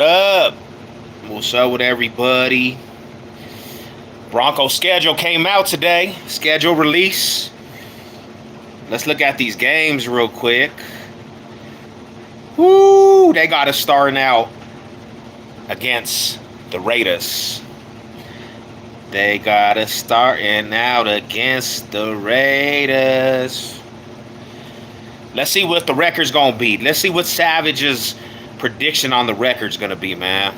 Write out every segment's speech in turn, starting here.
up? What's up with everybody? Broncos schedule came out today. Schedule release. Let's look at these games real quick. Woo! They got us starting out against the Raiders. They got us starting out against the Raiders. Let's see what the record's gonna be. Let's see what Savage's prediction on the record's gonna be, man.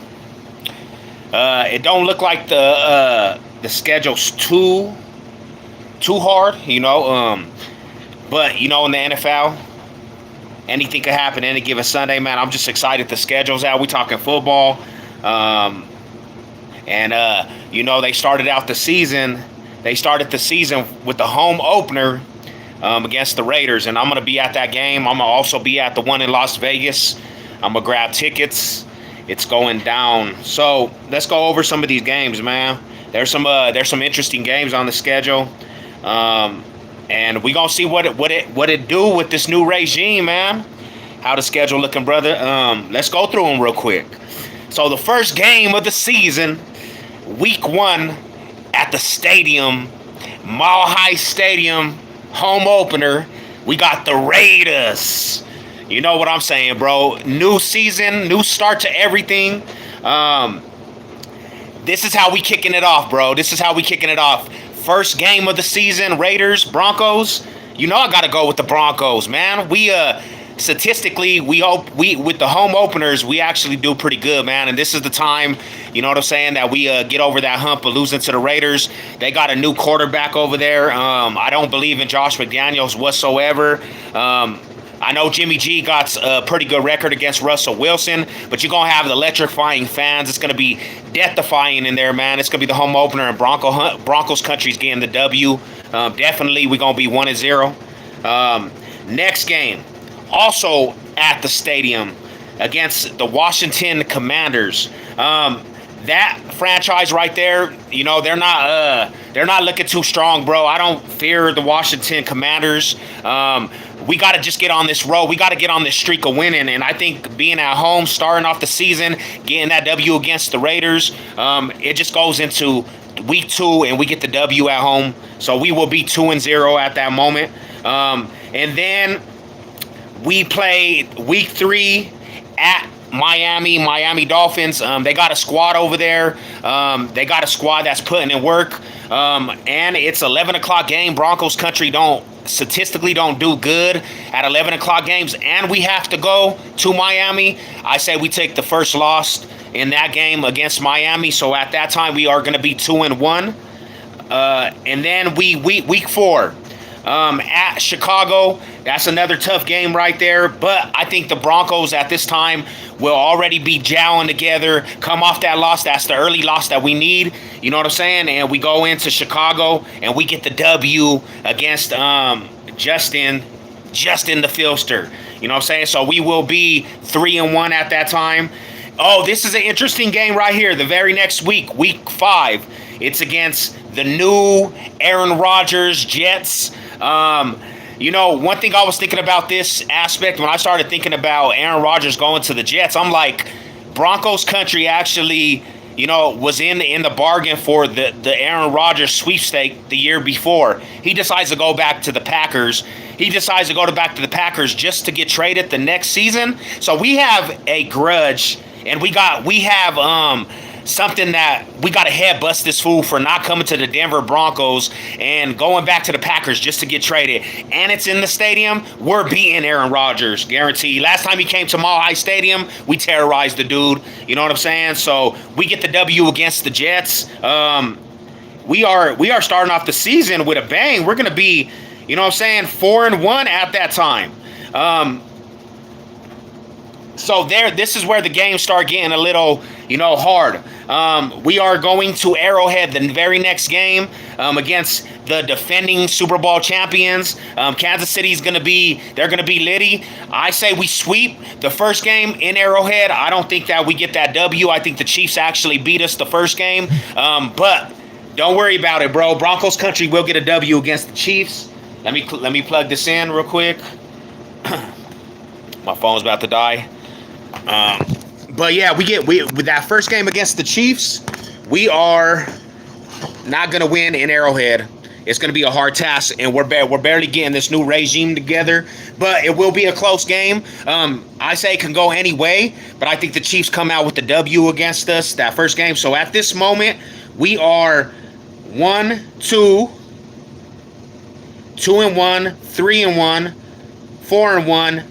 It don't look like the schedule's too hard, but in the NFL, anything could happen any given Sunday, man. I'm just excited the schedule's out. We talking football, and they started out the season. They started the season with the home opener against the Raiders, and I'm gonna be at that game. I'm gonna also be at the one in Las Vegas. I'm gonna grab tickets. It's going down. So let's go over some of these games, man. There's some interesting games on the schedule, and we gonna see what it do with this new regime, man. How the schedule looking, brother? Let's go through them real quick. So the first game of the season, week 1, at the stadium, Mile High Stadium, home opener. We got the Raiders. You know what I'm saying, bro? New season, new start to everything. This is how we kicking it off, bro. This is how we kicking it off. First game of the season, Raiders, Broncos. I gotta go with the Broncos, man. We statistically, we with the home openers, we actually do pretty good, man. And this is the time, you know what I'm saying, that we get over that hump of losing to the Raiders. They got a new quarterback over there. I don't believe in Josh McDaniels whatsoever. I know Jimmy G got a pretty good record against Russell Wilson, but you're going to have the electrifying fans. It's going to be death-defying in there, man. It's going to be the home opener, and Broncos country's getting the W. Definitely, we're going to be 1-0. Next game, also at the stadium against the Washington Commanders. That franchise right there, they're not looking too strong, bro. I don't fear the Washington Commanders. We got to just get on this road. We got to get on this streak of winning. And I think being at home, starting off the season, getting that W against the Raiders, it just goes into week 2 and we get the W at home. So we will be 2-0 at that moment. And then we play week 3 at Miami Dolphins. They got a squad over there. They got a squad that's putting in work. And it's 11 o'clock game. Broncos country statistically don't do good at 11 o'clock games. And we have to go to Miami. I say we take the first loss in that game against Miami. So at that time, we are going to be 2-1. And then week 4. At Chicago, that's another tough game right there. But I think the Broncos at this time will already be jowling together, come off that loss. That's the early loss that we need. You know what I'm saying? And we go into Chicago and we get the W against Justin the Filster. You know what I'm saying? So we will be 3-1 at that time. Oh, this is an interesting game right here. The very next week, week 5, it's against the new Aaron Rodgers Jets. One thing I was thinking about this aspect when I started thinking about Aaron Rodgers going to the Jets, I'm like, Broncos country actually, was in the bargain for the Aaron Rodgers sweepstake the year before. He decides to go back to the Packers. He decides to go back to the Packers just to get traded the next season. So we have a grudge, and we have something that we got to head bust this fool for not coming to the Denver Broncos and going back to the Packers just to get traded. And it's in the stadium. We're beating Aaron Rodgers, guaranteed. Last time he came to Mile High Stadium, we terrorized the dude. You know what I'm saying? So we get the W against the Jets. We are starting off the season with a bang. We're going to be, 4-1 at that time. So this is where the games start getting a little, hard. We are going to Arrowhead the very next game against the defending Super Bowl champions. Kansas City's they're going to be litty. I say we sweep the first game in Arrowhead. I don't think that we get that W. I think the Chiefs actually beat us the first game. But don't worry about it, bro. Broncos country will get a W against the Chiefs. Let me plug this in real quick. My phone's about to die. But yeah, we with that first game against the Chiefs, we are not gonna win in Arrowhead. It's gonna be a hard task, and we're barely getting this new regime together. But it will be a close game. I say it can go any way, but I think the Chiefs come out with the W against us that first game. So at this moment, we are 1-2, 2-1, 3-1, 4-1,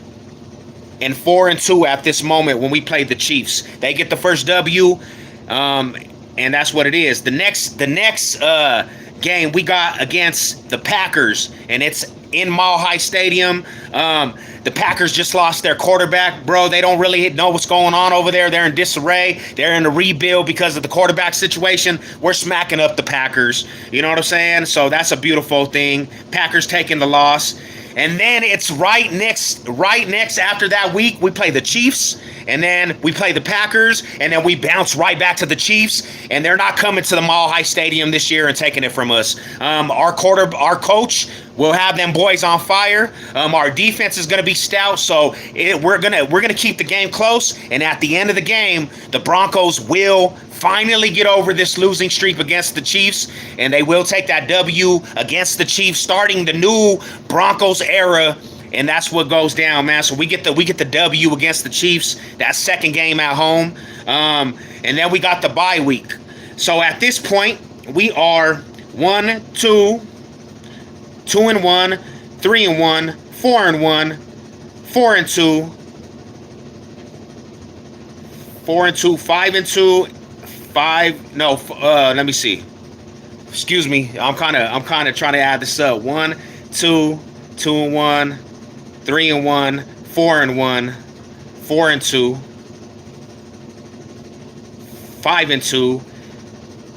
and 4-2 at this moment when we play the Chiefs. They get the first W, and that's what it is. The next game we got against the Packers, and it's in Mile High Stadium. The Packers just lost their quarterback, bro. They don't really know what's going on over there. They're in disarray. They're in a rebuild because of the quarterback situation. We're smacking up the Packers. You know what I'm saying? So that's a beautiful thing. Packers taking the loss. And then it's right next after that week, we play the Chiefs, and then we play the Packers, and then we bounce right back to the Chiefs, and they're not coming to the Mile High Stadium this year and taking it from us. Our coach will have them boys on fire. Our defense is going to be stout, so we're gonna keep the game close. And at the end of the game, the Broncos will finally get over this losing streak against the Chiefs, and they will take that W against the Chiefs, starting the new Broncos era. And that's what goes down, man. So we get the W against the Chiefs, that second game at home, and then we got the bye week. So at this point, we are 1-2, 2-1, 3-1, 4-1, 4-2, 4-2, 5-2. Let me see. Excuse me. I'm kind of trying to add this up. 1, 2, 2-1, 3-1, 4-1, 4-2, 5-2,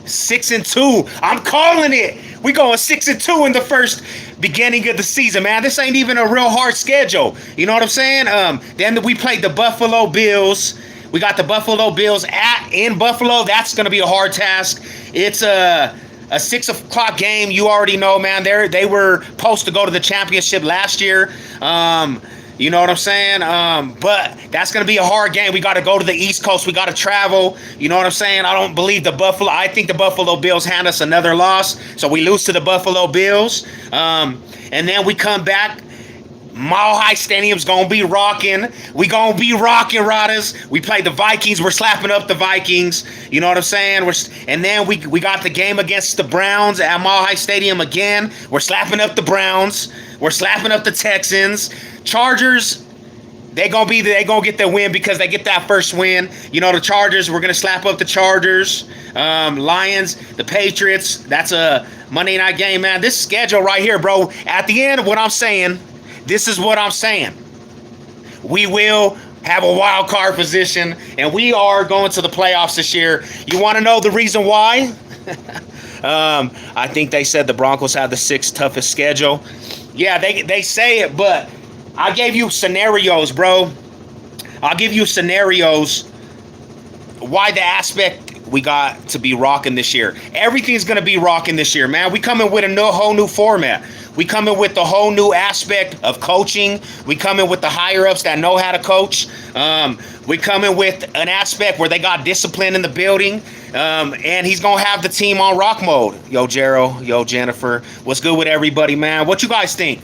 6-2. I'm calling it. We going 6-2 in the first beginning of the season, man. This ain't even a real hard schedule. You know what I'm saying? Then we played the Buffalo Bills. We got the Buffalo Bills in Buffalo. That's going to be a hard task. It's a 6 o'clock game. You already know, man. They were supposed to go to the championship last year. You know what I'm saying? But that's going to be a hard game. We got to go to the East Coast. We got to travel. You know what I'm saying? I think the Buffalo Bills hand us another loss. So we lose to the Buffalo Bills. And then we come back. Mile High Stadium's gonna be rocking. We gonna be rocking, Riders. We play the Vikings. We're slapping up the Vikings. You know what I'm saying? And then we got the game against the Browns at Mile High Stadium again. We're slapping up the Browns. We're slapping up the Texans. Chargers, they gonna get the win because they get that first win. You know, the Chargers, we're gonna slap up the Chargers. Lions, the Patriots. That's a Monday night game, man. This schedule right here, bro. At the end of what I'm saying, this is what I'm saying. We will have a wild card position, and we are going to the playoffs this year. You want to know the reason why? I think they said the Broncos have the 6th toughest schedule. Yeah, they say it, but I gave you scenarios, bro. I'll give you scenarios why the aspect we got to be rocking this year. Everything's going to be rocking this year, man. We coming with a whole new format. We come in with the whole new aspect of coaching. We come in with the higher-ups that know how to coach. We come in with an aspect where they got discipline in the building. And he's going to have the team on rock mode. Yo, Jero. Yo, Jennifer. What's good with everybody, man? What you guys think?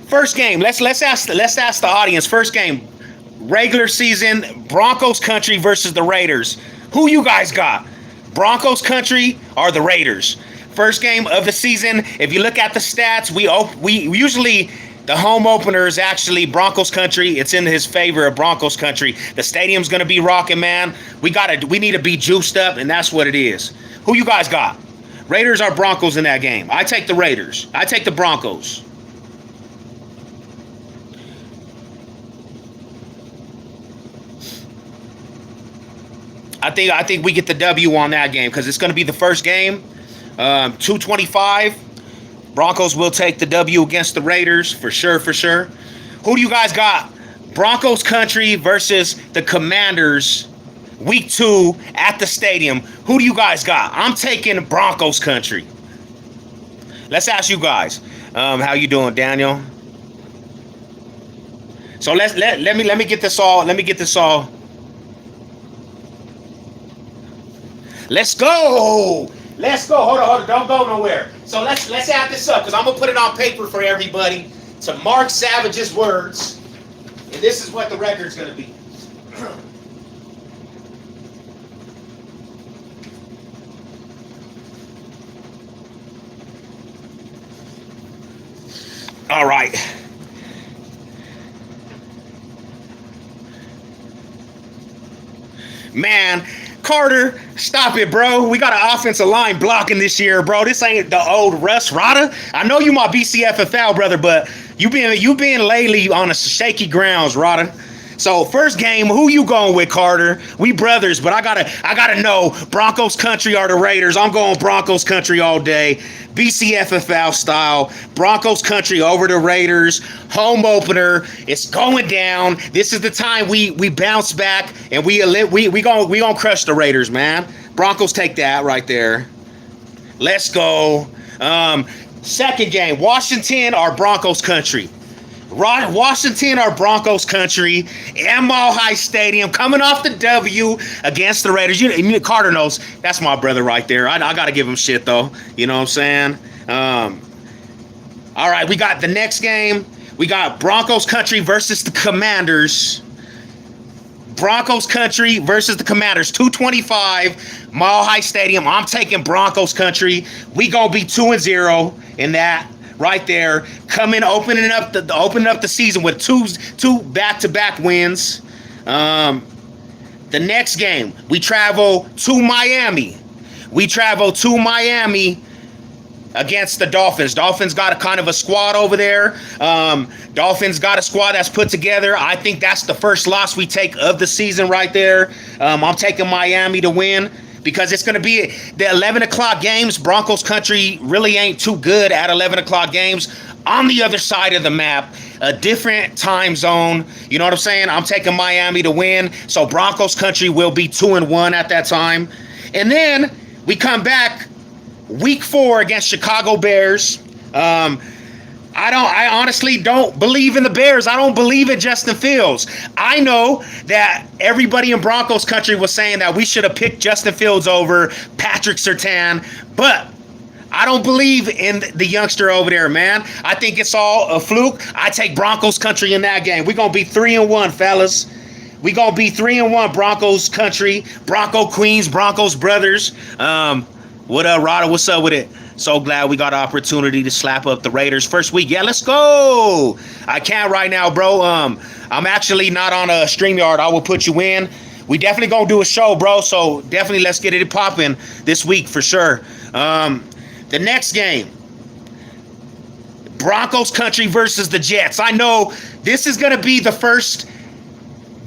First game. Let's ask the audience. First game. Regular season. Broncos country versus the Raiders. Who you guys got? Broncos country or the Raiders? First game of the season. If you look at the stats, we usually the home opener is actually Broncos country. It's in his favor of Broncos country. The stadium's gonna be rocking, man. We need to be juiced up, and that's what it is. Who you guys got? Raiders or Broncos in that game? I take the Raiders. I take the Broncos. I think we get the W on that game because it's gonna be the first game. 225. Broncos will take the W against the Raiders for sure. Who do you guys got? Broncos country versus the Commanders week 2 at the stadium. Who do you guys got? I'm taking Broncos country. Let's ask you guys. How you doing, Daniel? So let me get this all. Let me get this all. Let's go. Let's go. Hold on. Don't go nowhere. So let's add this up because I'm gonna put it on paper for everybody to Mark Savage's words, and this is what the record's gonna be. All right. Man, Carter, stop it, bro. We got an offensive line blocking this year, bro. This ain't the old Russ Rada. I know you my BCFFL brother, but you been lately on a shaky grounds, Rada. So first game, who you going with, Carter? We brothers, but I gotta know Broncos country or the Raiders. I'm going Broncos country all day. BCFFL style. Broncos country over the Raiders. Home opener. It's going down. This is the time we bounce back and we gonna crush the Raiders, man. Broncos take that right there. Let's go. Second game, Washington or Broncos country. Washington or Broncos country at Mile High Stadium, coming off the W against the Raiders. Carter knows that's my brother right there. I got to give him shit, though. You know what I'm saying? All right, we got the next game. We got Broncos country versus the Commanders. Broncos country versus the Commanders. 225, Mile High Stadium. I'm taking Broncos country. We going to be 2-0 in that. Right there, opening up the season with two back-to-back wins. The next game, we travel to Miami. Against the Dolphins. Dolphins got a kind of a squad over there. Dolphins got a squad that's put together. I think that's the first loss we take of the season right there. I'm taking Miami to win. Because it's going to be the 11 o'clock games. Broncos country really ain't too good at 11 o'clock games. On the other side of the map, a different time zone. You know what I'm saying? I'm taking Miami to win. So Broncos country will be 2-1 at that time. And then we come back week 4 against Chicago Bears. I honestly don't believe in the Bears. I don't believe in Justin Fields. I know that everybody in Broncos country was saying that we should have picked Justin Fields over Patrick Surtain, but I don't believe in the youngster over there, man. I think it's all a fluke. I take Broncos country in that game. We're going to be 3-1, fellas. We're going to be 3-1, Broncos country, Bronco Queens, Broncos brothers. What up, Rada? What's up with it? So glad we got an opportunity to slap up the Raiders first week. Yeah, let's go. I can't right now, bro. I'm actually not on a StreamYard. I will put you in. We definitely gonna do a show, bro. So definitely let's get it popping this week for sure. The next game, Broncos country versus the Jets. I know this is gonna be the first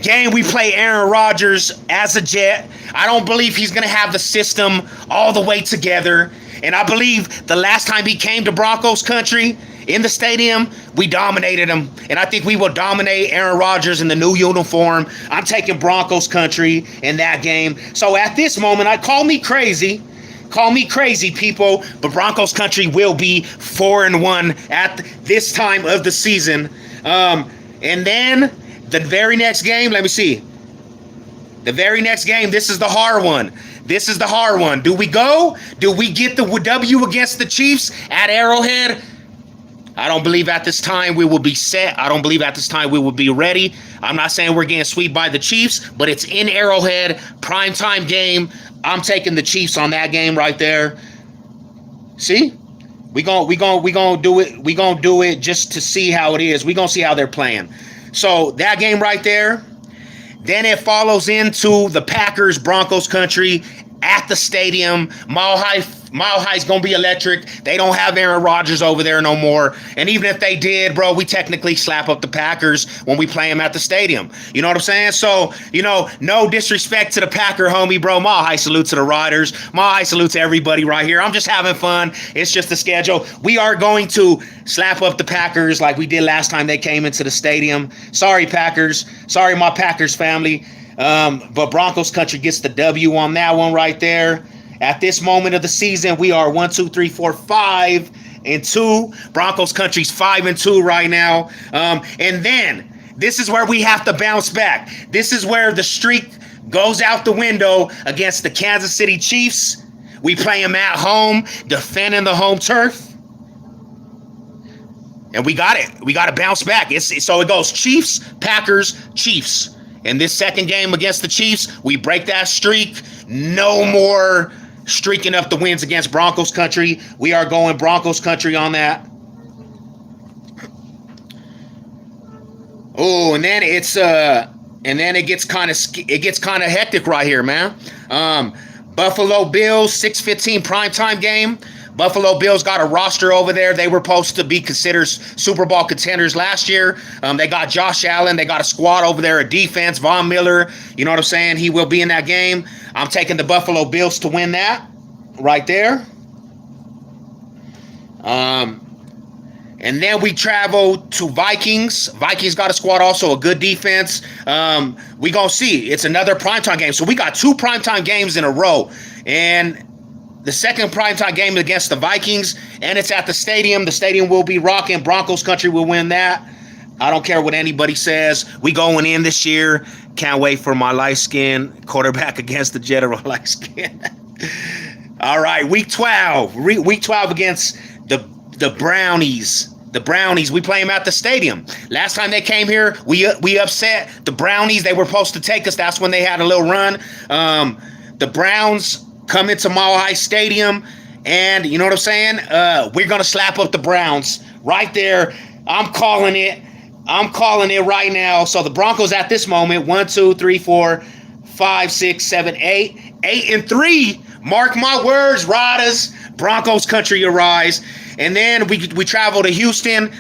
game we play Aaron Rodgers as a Jet. I don't believe he's gonna have the system all the way together. And I believe the last time he came to Broncos country in the stadium, we dominated him. And I think we will dominate Aaron Rodgers in the new uniform. I'm taking Broncos country in that game. So at this moment, call me crazy, people, but Broncos country will be 4-1 at this time of the season. And then the very next game, let me see. The very next game, this is the hard one. Do we go? Do we get the W against the Chiefs at Arrowhead? I don't believe at this time we will be set. I don't believe at this time we will be ready. I'm not saying we're getting swept by the Chiefs, but it's in Arrowhead, primetime game. I'm taking the Chiefs on that game right there. See? We gonna do it. We gonna do it just to see how it is. We gonna see how they're playing. So that game right there. Then it follows into the Packers Broncos country at the stadium. Mile High's gonna be electric. They don't have Aaron Rodgers over there no more. And even if they did, bro, we technically slap up the Packers when we play them at the stadium. You know what I'm saying? So, no disrespect to the Packer homie, bro. Mile High salute to the Riders. Mile High salute to everybody right here. I'm just having fun. It's just the schedule. We are going to slap up the Packers like we did last time they came into the stadium. Sorry, Packers. Sorry, my Packers family. But Broncos country gets the W on that one right there. At this moment of the season, we are 5-2. Broncos country's 5-2 right now. And then This is where we have to bounce back. This is where the streak goes out the window against the Kansas City Chiefs. We play them at home, defending the home turf. And we got it. We got to bounce back. So it goes Chiefs, Packers, Chiefs. In this second game against the Chiefs, we break that streak. No more streaking up the wins against Broncos country. We are going Broncos country on that. Oh, and then it gets kind of hectic right here, man. Buffalo Bills 6:15 primetime game. Buffalo Bills got a roster over there. They were supposed to be considered Super Bowl contenders last year. They got Josh Allen. They got a squad over there, a defense. Von Miller, you know what I'm saying? He will be in that game. I'm taking the Buffalo Bills to win that right there. And then we travel to Vikings. Vikings got a squad also, a good defense. We gonna see. It's another primetime game. So we got 2 primetime games in a row. And the second primetime game against the Vikings, and it's at the stadium. The stadium will be rocking. Broncos country will win that. I don't care what anybody says. We going in this year. Can't wait for my light skin quarterback against the general light skin. All right, week 12. Week 12 against the Brownies. The Brownies, we play them at the stadium. Last time they came here, we upset the Brownies. They were supposed to take us. That's when they had a little run. The Browns come into Mile High Stadium, and you know what I'm saying? We're going to slap up the Browns right there. I'm calling it. I'm calling it right now. So the Broncos at this moment, 1, 2, 3, 4, 5, 6, 7, 8. 8-3. Mark my words, Riders. Broncos country arise. And then we travel to Houston.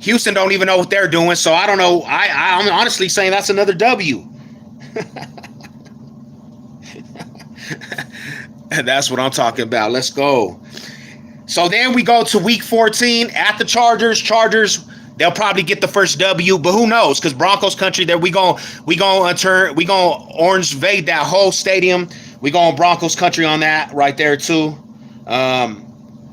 Houston don't even know what they're doing, so I don't know. I'm honestly saying that's another W. That's what I'm talking about. Let's go. So then we go to week 14 at the Chargers. Chargers, they'll probably get the first W, but who knows? Because Broncos country, there we gonna orange invade that whole stadium. We going Broncos country on that right there too.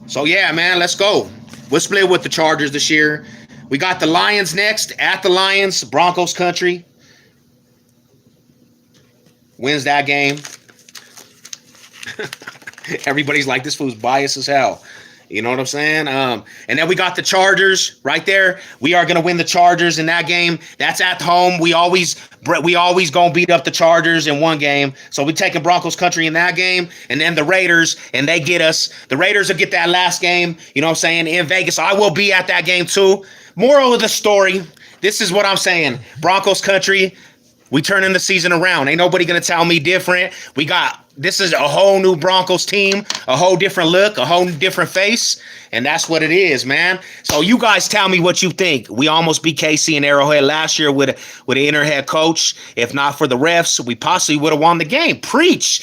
So yeah, man, let's go. We'll split with the Chargers this year. We got the Lions next at the Lions. Broncos country wins that game. Everybody's like, this fool's biased as hell. You know what I'm saying? And then we got the Chargers right there. We are going to win the Chargers in that game. That's at home. We always going to beat up the Chargers in one game. So we taking Broncos country in that game. And then the Raiders, and they get us. The Raiders will get that last game, you know what I'm saying, in Vegas. I will be at that game too. Moral of the story, this is what I'm saying. Broncos country, we turning the season around. Ain't nobody going to tell me different. This is a whole new Broncos team, a whole different look, a whole different face, and that's what it is, man. So you guys tell me what you think. We almost beat KC and Arrowhead last year with an inner head coach. If not for the refs, we possibly would have won the game. Preach,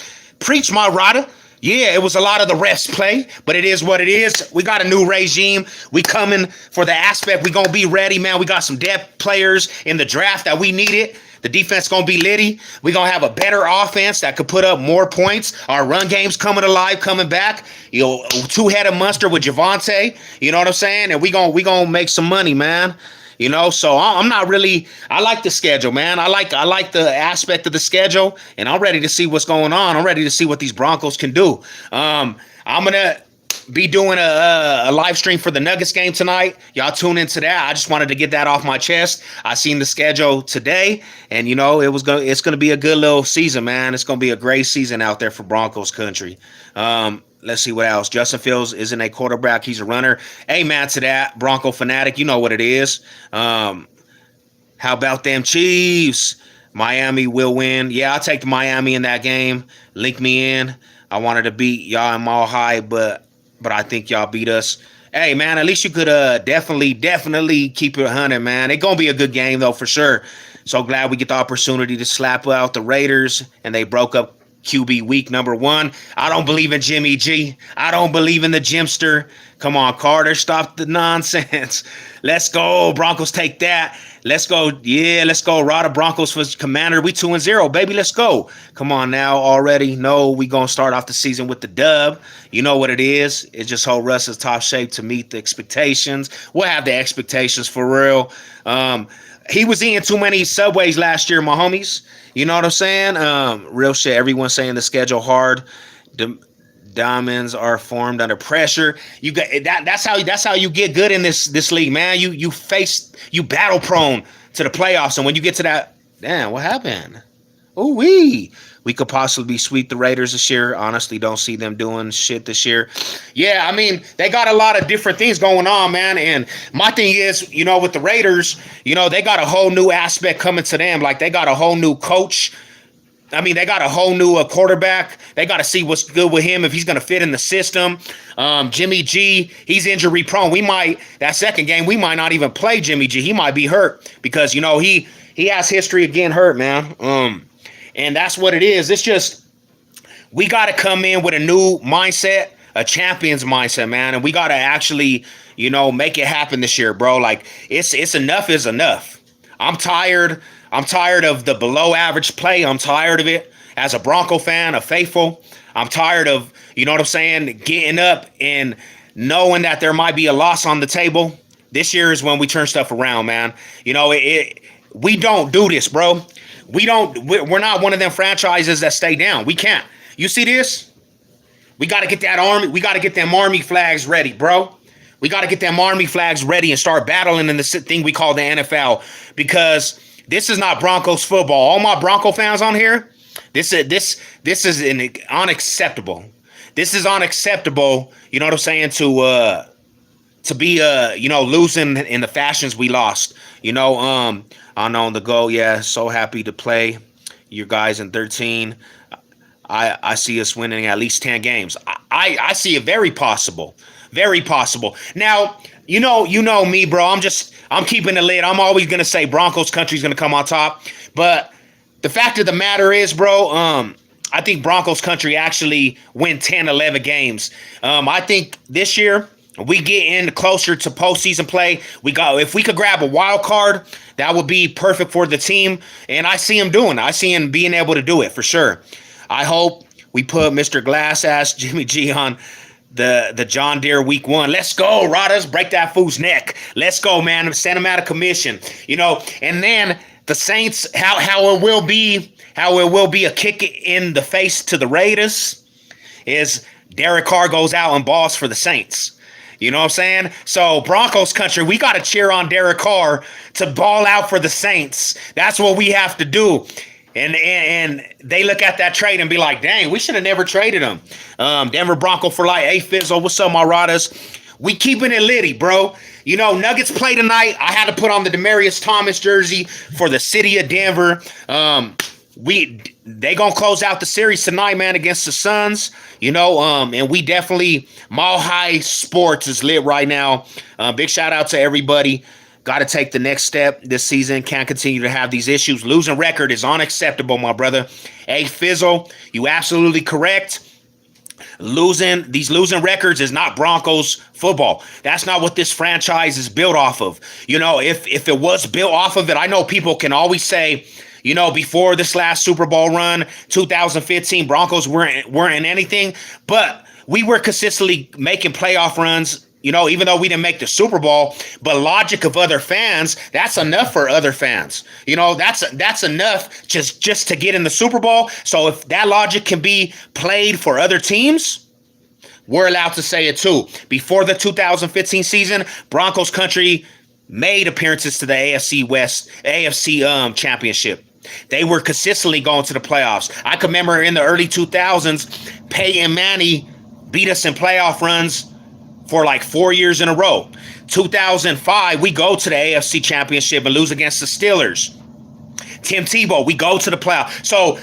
my rider. Yeah, it was a lot of the refs play, but it is what it is. We got a new regime. We coming for the aspect. We going to be ready, man. We got some depth players in the draft that we needed. The defense going to be litty. We're going to have a better offense that could put up more points. Our run game's coming alive, coming back. You know, two-headed monster with Javonte. You know what I'm saying? And we gonna make some money, man. You know, so I'm not really – I like the schedule, man. I like the aspect of the schedule, and I'm ready to see what's going on. I'm ready to see what these Broncos can do. I'm going to be doing a live stream for the Nuggets game tonight. Y'all tune into that. I just wanted to get that off my chest. I seen the schedule today, and you know it's gonna be a good little season, man. It's gonna be a great season out there for Broncos country. Let's see what else. Justin Fields isn't a quarterback; he's a runner. Amen to that, Bronco fanatic. You know what it is. How about them Chiefs? Miami will win. Yeah, I'll take the Miami in that game. Link me in. I wanted to beat y'all in Mile High, but I think y'all beat us. Hey, man, at least you could definitely keep it 100, man. It's going to be a good game, though, for sure. So glad we get the opportunity to slap out the Raiders, and they broke up QB week number 1. I don't believe in Jimmy G. I don't believe in the Jimster. Come on, Carter, stop the nonsense. Let's go. Broncos take that. Let's go. Yeah, let's go. Rada Broncos for Commander. We 2-0, baby. Let's go. Come on now already. No, we going to start off the season with the dub. You know what it is. It's just hope Russ is top shape to meet the expectations. We'll have the expectations for real. He was eating too many Subways last year, my homies. You know what I'm saying? Real shit. Everyone's saying the schedule hard. Diamonds are formed under pressure. You got that's how you get good in this league, man. You battle prone to the playoffs, and when you get to that, damn, what happened? Ooh wee. We could possibly sweep the Raiders this year. Honestly, don't see them doing shit this year. Yeah, I mean, they got a lot of different things going on, man. And my thing is, with the Raiders, they got a whole new aspect coming to them. Like, they got a whole new coach. I mean, they got a whole new quarterback. They got to see what's good with him, if he's going to fit in the system. Jimmy G, he's injury prone. That second game, we might not even play Jimmy G. He might be hurt because, he has history of getting hurt, man. And that's what it is. It's just, we got to come in with a new mindset, a champion's mindset, man. And we got to actually, make it happen this year, bro. Like, it's enough is enough. I'm tired of the below average play. I'm tired of it. As a Bronco fan, a faithful, I'm tired of, getting up and knowing that there might be a loss on the table. This year is when we turn stuff around, man. We don't do this, bro. We're not one of them franchises that stay down. We can't. You see this? We got to get that army. We got to get them army flags ready, bro. We got to get them army flags ready and start battling in the thing we call the NFL, because this is not Broncos football. All my Bronco fans on here, this is unacceptable. This is unacceptable. You know what I'm saying? To be losing in the fashions we lost. I know the goal. Yeah, so happy to play you guys in 13. I see us winning at least 10 games. I see it very possible. Very possible. Now, you know me, bro. I'm keeping it lit. I'm always gonna say Broncos country's gonna come on top. But the fact of the matter is, bro, I think Broncos country actually win 10, 11 games. I think this year we get in closer to postseason play. If we could grab a wild card, that would be perfect for the team. And I see him doing it. I see him being able to do it for sure. I hope we put Mr. Glass Ass Jimmy G on the John Deere week 1. Let's go, Radas. Break that fool's neck. Let's go, man. Send him out of commission. And then the Saints, how it will be a kick in the face to the Raiders is Derek Carr goes out and balls for the Saints. You know what I'm saying? So Broncos country, we got to cheer on Derek Carr to ball out for the Saints. That's what we have to do. And they look at that trade and be like, dang, we should have never traded him. Denver Bronco for life. Hey, Fizzle, what's up, my Radas? We keeping it litty, bro. Nuggets play tonight. I had to put on the Demaryius Thomas jersey for the city of Denver. They gonna close out the series tonight, man, against the Suns. And we definitely, Mile High Sports is lit right now. Big shout out to everybody. Got to take the next step this season. Can't continue to have these issues. Losing record is unacceptable, my brother. Hey, Fizzle, you absolutely correct. These losing records is not Broncos football. That's not what this franchise is built off of. If it was built off of it, I know people can always say, before this last Super Bowl run, 2015, Broncos weren't in anything, but we were consistently making playoff runs. Even though we didn't make the Super Bowl, but logic of other fans, that's enough for other fans. That's enough just to get in the Super Bowl. So if that logic can be played for other teams, we're allowed to say it too. Before the 2015 season, Broncos country made appearances to the AFC championship. They were consistently going to the playoffs. I can remember in the early 2000s, Peyton Manning beat us in playoff runs for like 4 years in a row. 2005, we go to the AFC Championship and lose against the Steelers. Tim Tebow, we go to the playoffs. So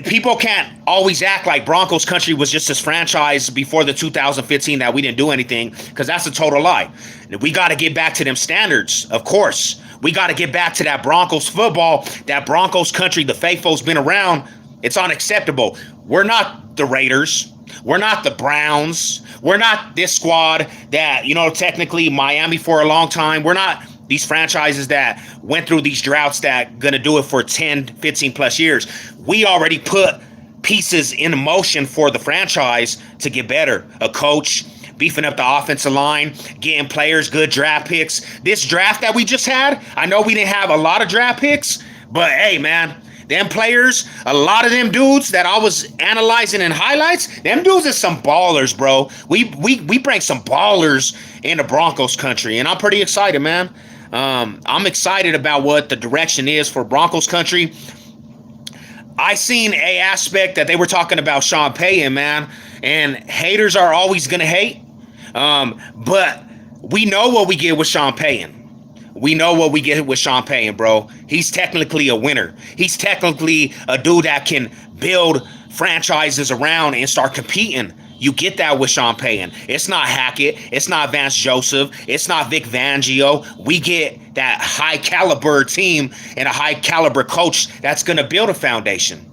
people can't always act like Broncos country was just this franchise before the 2015 that we didn't do anything, because that's a total lie. We got to get back to them standards, of course. We got to get back to that Broncos football, that Broncos country. The faithful's been around It's unacceptable. We're not the Raiders. We're not the Browns. We're not this squad that, technically Miami for a long time. We're not these franchises that went through these droughts that going to do it for 10, 15 plus years. We already put pieces in motion for the franchise to get better. A coach, beefing up the offensive line, getting players, good draft picks. This draft that we just had, I know we didn't have a lot of draft picks, but hey, man, them players, a lot of them dudes that I was analyzing in highlights, them dudes are some ballers, bro. We bring some ballers into Broncos country, and I'm pretty excited, man. I'm excited about what the direction is for Broncos country. I seen a aspect that they were talking about Sean Payton, man, and haters are always going to hate, but we know what we get with Sean Payton. We know what we get with Sean Payton, bro. He's technically a winner. He's technically a dude that can build franchises around and start competing. You get that with Sean Payton. It's not Hackett. It's not Vance Joseph. It's not Vic Fangio. We get that high caliber team and a high caliber coach that's going to build a foundation.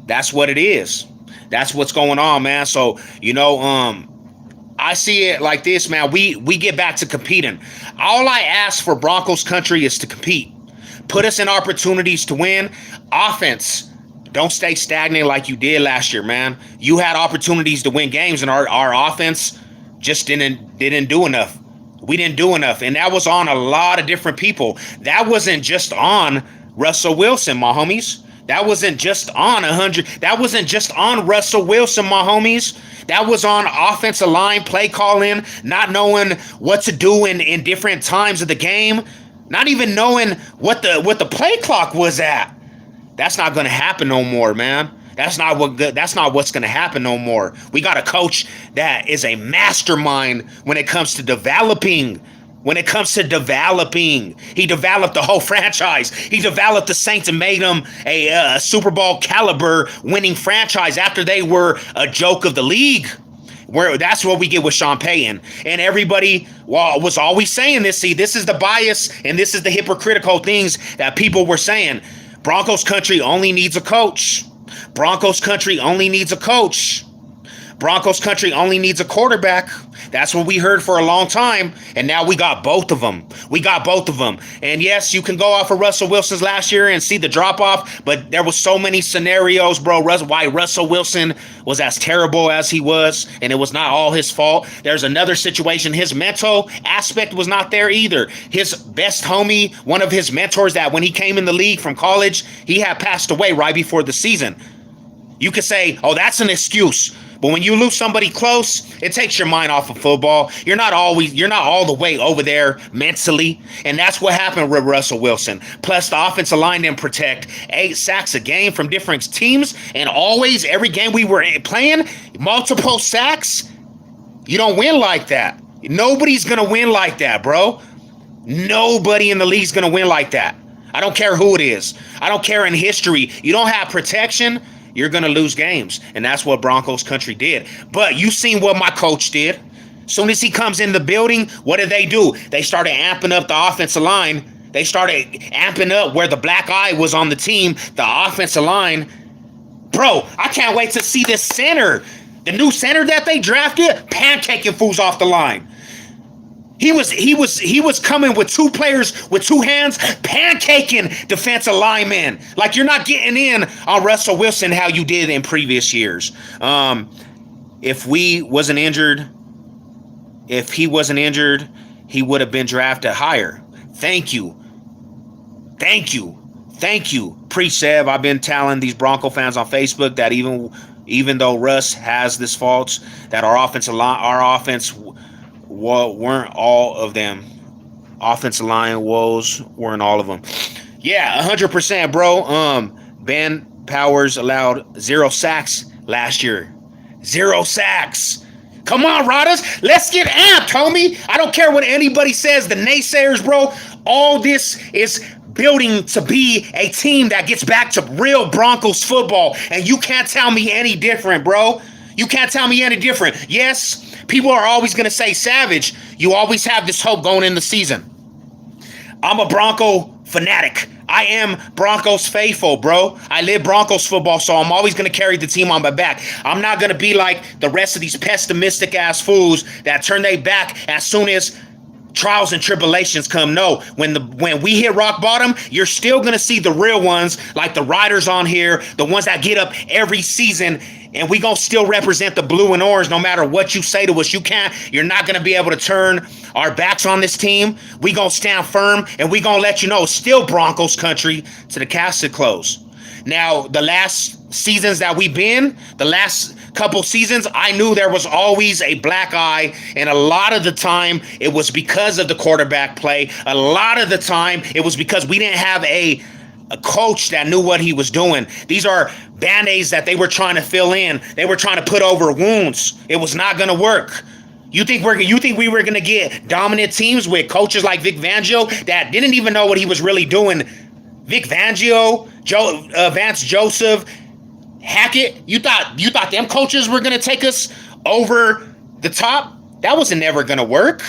That's what it is. That's what's going on, man. So, I see it like this, man. We get back to competing. All I ask for Broncos country is to compete. Put us in opportunities to win. Offense, don't stay stagnant like you did last year, man. You had opportunities to win games, and our offense just didn't do enough. We didn't do enough, and that was on a lot of different people. That wasn't just on Russell Wilson, my homies. That wasn't just on 100. That wasn't just on Russell Wilson, my homies. That was on offensive line, play calling, not knowing what to do in different times of the game, not even knowing what the play clock was at. That's not going to happen no more, man. That's not what's going to happen no more. We got a coach that is a mastermind when it comes to developing. He developed the whole franchise. He developed the Saints and made them a Super Bowl caliber winning franchise after they were a joke of the league. That's what we get with Sean Payton. And everybody was always saying this. See, this is the bias and this is the hypocritical things that people were saying. Broncos country only needs a coach. Broncos country only needs a coach. Broncos country only needs a quarterback. That's what we heard for a long time, and now we got both of them. And yes, you can go off of Russell Wilson's last year and see the drop-off, but there was so many scenarios, bro, why Russell Wilson was as terrible as he was, and it was not all his fault. There's another situation. His mental aspect was not there either. His best homie, one of his mentors that when he came in the league from college, he had passed away right before the season. You could say, oh, that's an excuse. But when you lose somebody close, it takes your mind off of football. You're not all the way over there mentally. And that's what happened with Russell Wilson. Plus, the offensive line didn't protect 8 sacks a game from different teams. And always, every game we were playing, multiple sacks. You don't win like that. Nobody's going to win like that, bro. Nobody in the league's going to win like that. I don't care who it is. I don't care in history. You don't have protection, you're going to lose games. And that's what Broncos country did. But you seen what my coach did. As soon as he comes in the building, what do? They started amping up the offensive line. They started amping up where the black eye was on the team, the offensive line. Bro, I can't wait to see this center. The new center that they drafted, pancaking fools off the line. He was coming with 2 players with 2 hands, pancaking defensive linemen. Like you're not getting in on Russell Wilson how you did in previous years. If he wasn't injured, he would have been drafted higher. Thank you. Pre-Sev, I've been telling these Bronco fans on Facebook that even though Russ has this faults, that our offense weren't all of them. Offensive line woes weren't all of them. Yeah, 100%, bro. Ben Powers allowed 0 sacks last year. 0 sacks. Come on, Rodders. Let's get amped, homie. I don't care what anybody says. The naysayers, bro. All this is building to be a team that gets back to real Broncos football. And you can't tell me any different, bro. You can't tell me any different. Yes, people are always going to say Savage. You always have this hope going in the season. I'm a Bronco fanatic. I am Broncos faithful, bro. I live Broncos football, so I'm always going to carry the team on my back. I'm not going to be like the rest of these pessimistic ass fools that turn their back as soon as trials and tribulations come. No, when we hit rock bottom, you're still gonna see the real ones, like the riders on here, the ones that get up every season, and we gonna still represent the blue and orange no matter what you say to us. You're not gonna be able to turn our backs on this team. We gonna stand firm, and we gonna let you know it's still Broncos country to the casket close. Now, the last seasons that we've been, the last couple seasons, I knew there was always a black eye, and a lot of the time it was because of the quarterback play. A lot of the time it was because we didn't have a coach that knew what he was doing. These are band-aids that they were trying to fill in. They were trying to put over wounds. It was not going to work. You think we were going to get dominant teams with coaches like Vic Fangio that didn't even know what he was really doing? Vic Fangio, Vance Joseph, Hackett. You thought them coaches were gonna take us over the top? That wasn't never gonna work.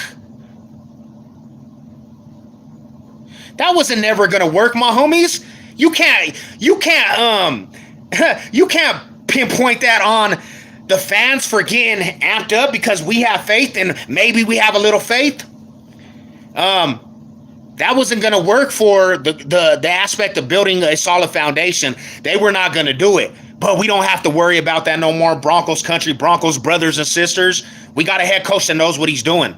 That wasn't never gonna work, my homies. You can't you can't pinpoint that on the fans for getting amped up because we have faith and maybe we have a little faith. That wasn't going to work for the aspect of building a solid foundation. They were not going to do it. But we don't have to worry about that no more. Broncos country, Broncos brothers and sisters. We got a head coach that knows what he's doing.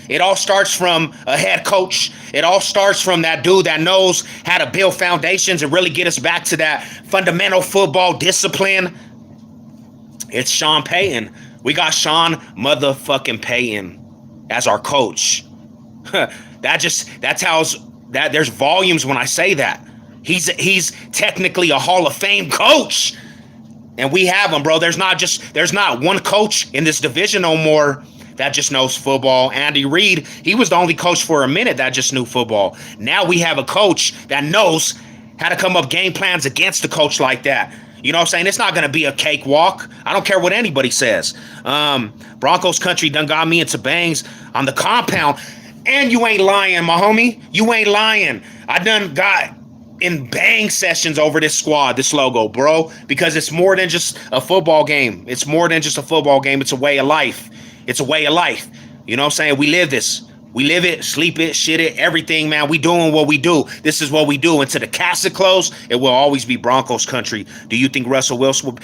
It all starts from a head coach. It all starts from that dude that knows how to build foundations and really get us back to that fundamental football discipline. It's Sean Payton. We got Sean motherfucking Payton as our coach. There's volumes when I say that. He's technically a Hall of Fame coach. And we have him, bro. There's not one coach in this division no more that just knows football. Andy Reid, he was the only coach for a minute that just knew football. Now we have a coach that knows how to come up game plans against a coach like that. You know what I'm saying? It's not going to be a cakewalk. I don't care what anybody says. Broncos country done got me into bangs on the compound. And you ain't lying, my homie. You ain't lying. I done got in bang sessions over this squad, this logo, bro. Because it's more than just a football game. It's more than just a football game. It's a way of life. It's a way of life. You know what I'm saying? We live this. We live it, sleep it, shit it, everything, man. We doing what we do. This is what we do. And to the casket close, it will always be Broncos country. Do you think Russell Wilson will...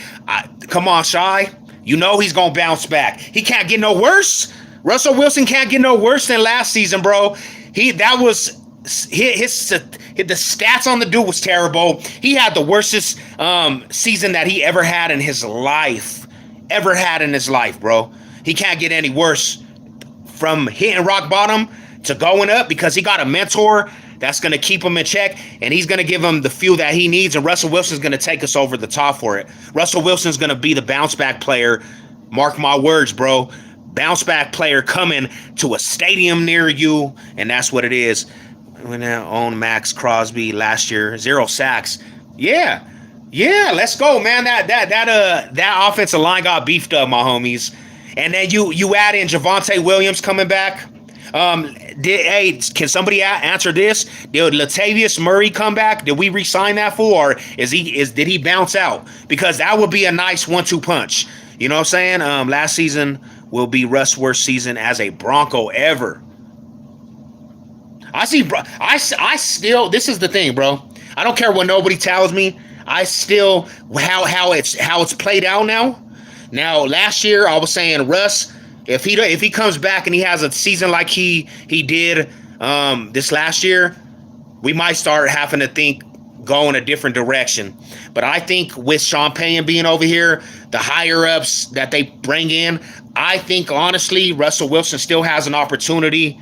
come on, Shy. You know he's going to bounce back. He can't get no worse. Russell Wilson can't get no worse than last season, bro. The stats on the dude was terrible. He had the worstest season that he ever had in his life. Bro. He can't get any worse from hitting rock bottom to going up because he got a mentor that's going to keep him in check, and he's going to give him the fuel that he needs, and Russell Wilson's going to take us over the top for it. Russell Wilson's going to be the bounce back player. Mark my words, bro. Bounce back player coming to a stadium near you, and that's what it is. We now own Max Crosby last year, 0 sacks. Yeah, let's go, man. That offensive line got beefed up, my homies. And then you add in Javonte Williams coming back. Can somebody answer this? Did Latavius Murray come back? Did we re-sign that fool, or did he bounce out? Because that would be a nice 1-2 punch. You know what I'm saying? Last season will be Russ' worst season as a Bronco ever. I still, this is the thing, bro. I don't care what nobody tells me. I still, how it's played out now. Now, last year I was saying Russ, if he comes back and he has a season like he did this last year, we might start having to think going a different direction. But I think with Sean Payton being over here, the higher ups that they bring in, I think honestly Russell Wilson still has an opportunity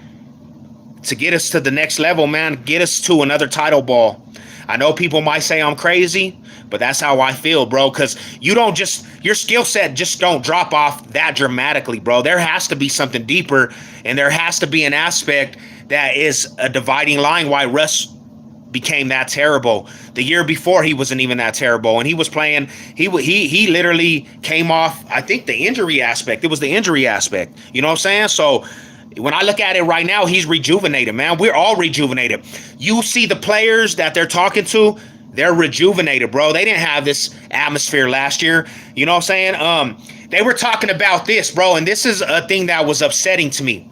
to get us to the next level, man. Get us to another title ball. I know people might say I'm crazy, but that's how I feel, bro. Because your skill set just don't drop off that dramatically, bro. There has to be something deeper, and there has to be an aspect that is a dividing line why Russ became that terrible. The year before, he wasn't even that terrible, and he was playing. He literally came off, I think, the injury aspect. It was the injury aspect. You know what I'm saying? So When I look at it right now, he's rejuvenated, man. We're all rejuvenated. You see the players that they're talking to, they're rejuvenated, bro. They didn't have this atmosphere last year. You know what I'm saying? They were talking about this, bro, and this is a thing that was upsetting to me.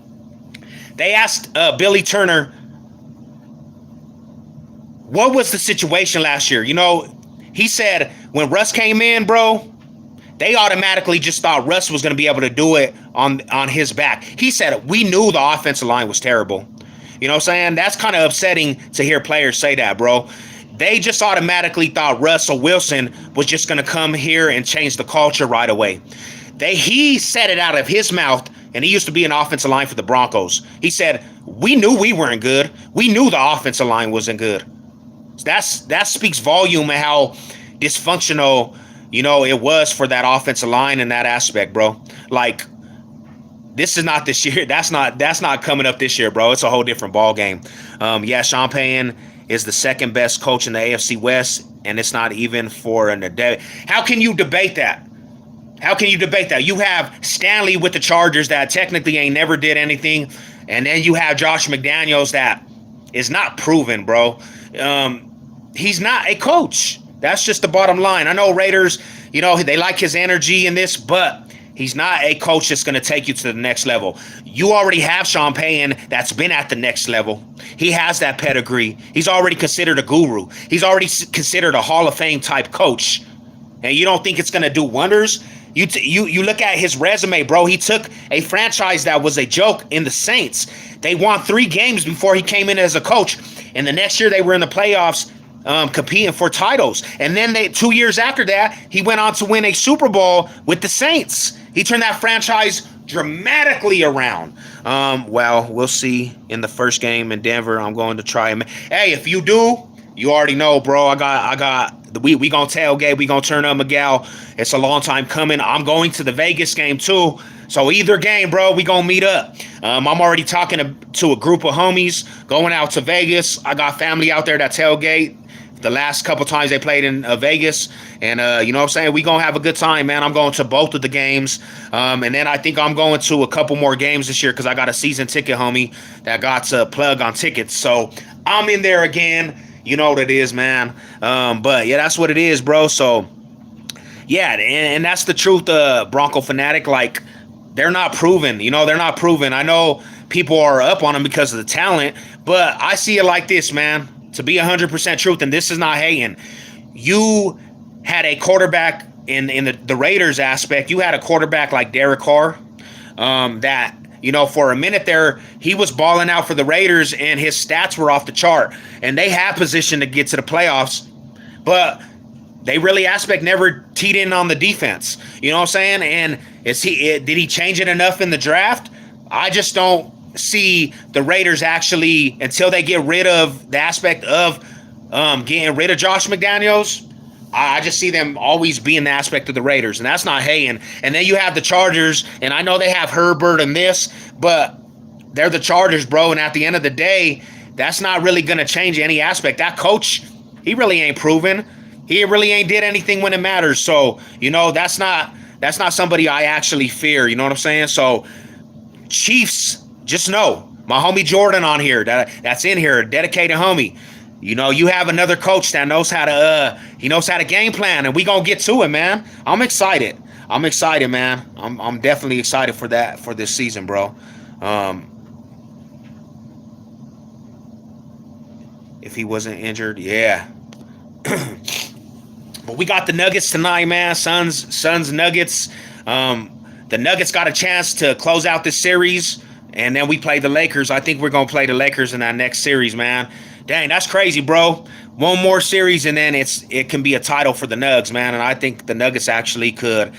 They asked Billy Turner, what was the situation last year? You know, he said when Russ came in, bro, they automatically just thought Russ was going to be able to do it on his back. He said we knew the offensive line was terrible. You know what I'm saying? That's kind of upsetting to hear players say that, bro. They just automatically thought Russell Wilson was just going to come here and change the culture right away. He said it out of his mouth, and he used to be an offensive line for the Broncos. He said, we knew we weren't good. We knew the offensive line wasn't good. That speaks volume of how dysfunctional, you know, it was for that offensive line in that aspect, bro. Like, this is not this year. That's not coming up this year, bro. It's a whole different ball game. Yeah, Sean Payton is the second best coach in the AFC West, and it's not even for an debate. How can you debate that? How can you debate that? You have Stanley with the Chargers that technically ain't never did anything, and then you have Josh McDaniels that is not proven, bro. He's not a coach. That's just the bottom line. I know Raiders, you know, they like his energy in this, but he's not a coach that's going to take you to the next level. You already have Sean Payton that's been at the next level. He has that pedigree. He's already considered a guru. He's already considered a Hall of Fame type coach. And you don't think it's going to do wonders? You look at his resume, bro. He took a franchise that was a joke in the Saints. They won 3 games before he came in as a coach. And the next year they were in the playoffs competing for titles. And then 2 years after that, he went on to win a Super Bowl with the Saints. He turned that franchise dramatically around. Well, we'll see in the first game in Denver. I'm going to try him. Hey, if you do, you already know, bro. We gonna tailgate. We gonna turn up Miguel. It's a long time coming. I'm going to the Vegas game too. So either game, bro, we gonna meet up. I'm already talking to a group of homies going out to Vegas. I got family out there that tailgate. The last couple times they played in Vegas, and you know what I'm saying, we gonna have a good time, man. I'm going to both of the games, and then I think I'm going to a couple more games this year because I got a season ticket homie that got to plug on tickets, so I'm in there again. You know what it is, man. But yeah, that's what it is, bro. So yeah, and that's the truth. Bronco fanatic, like, they're not proven. You know, they're not proven. I know people are up on them because of the talent, but I see it like this, man. To be 100% truth, and this is not hating. You had a quarterback in the Raiders aspect. You had a quarterback like Derek Carr that, you know, for a minute there, he was balling out for the Raiders, and his stats were off the chart. And they had position to get to the playoffs, but they really never teed in on the defense. You know what I'm saying? And did he change it enough in the draft? I just don't see the Raiders actually, until they get rid of the aspect of getting rid of Josh McDaniels. I just see them always being the aspect of the Raiders, and that's not hating. And then you have the Chargers, and I know they have Herbert and this, but they're the Chargers, bro. And at the end of the day, that's not really going to change any aspect. That coach, he really ain't proven. He really ain't did anything when it matters. So, you know, that's not somebody I actually fear. You know what I'm saying? So, Chiefs, just know, my homie Jordan on here, that's in here, a dedicated homie. You know, you have another coach that knows how to game plan, and we gonna get to it, man. I'm excited, man. I'm definitely excited for that, for this season, bro. If he wasn't injured, yeah. But we got the Nuggets tonight, man. Suns Nuggets. The Nuggets got a chance to close out this series, and then we play the Lakers. I think we're gonna play the Lakers in our next series, man. Dang, that's crazy, bro. One more series, and then it can be a title for the Nugs, man. And I think the Nuggets actually could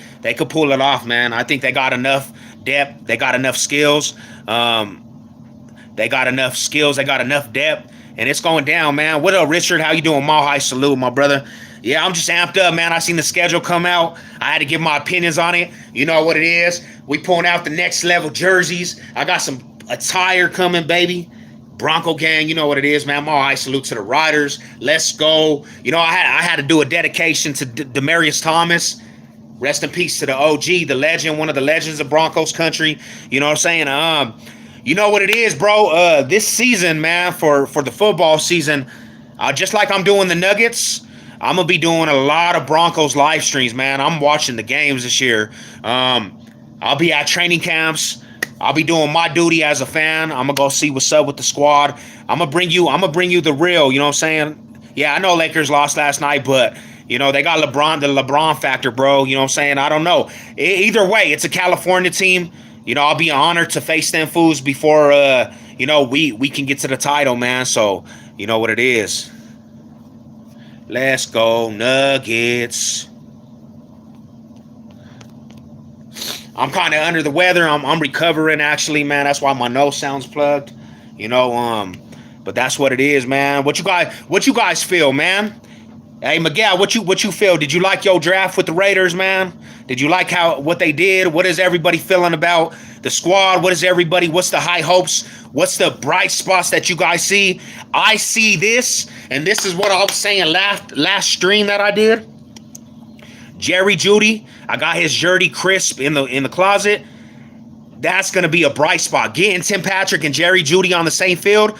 pull it off, man. I think they got enough depth. They got enough skills. They got enough depth, and it's going down, man. What up, Richard? How you doing? Mahai, salute, my brother. Yeah, I'm just amped up, man. I seen the schedule come out. I had to give my opinions on it. You know what it is. We pulling out the next level jerseys. I got some attire coming, baby. Bronco gang, you know what it is, man. My salute to the Riders. Let's go. You know, I had to do a dedication to Demaryius Thomas. Rest in peace to the OG, the legend, one of the legends of Broncos country. You know what I'm saying? You know what it is, bro? This season, man, for the football season, just like I'm doing the Nuggets, I'm gonna be doing a lot of Broncos live streams, man. I'm watching the games this year. I'll be at training camps. I'll be doing my duty as a fan. I'm gonna go see what's up with the squad. I'm gonna bring you the real. You know what I'm saying? Yeah, I know Lakers lost last night, but they got the LeBron factor, bro. You know what I'm saying? I don't know. Either way, it's a California team. I'll be honored to face them fools before we can get to the title, man. So you know what it is. Let's go, Nuggets. I'm kind of under the weather. I'm recovering, actually, man. That's why my nose sounds plugged. But that's what it is, man. What you guys feel, man? Hey, Miguel, what you feel? Did you like your draft with the Raiders, man? Did you like what they did? What is everybody feeling about the squad? What's the high hopes? What's the bright spots that you guys see? I see this, and this is what I was saying last stream that I did. Jerry Jeudy, I got his jersey crisp in the closet. That's gonna be a bright spot. Getting Tim Patrick and Jerry Jeudy on the same field.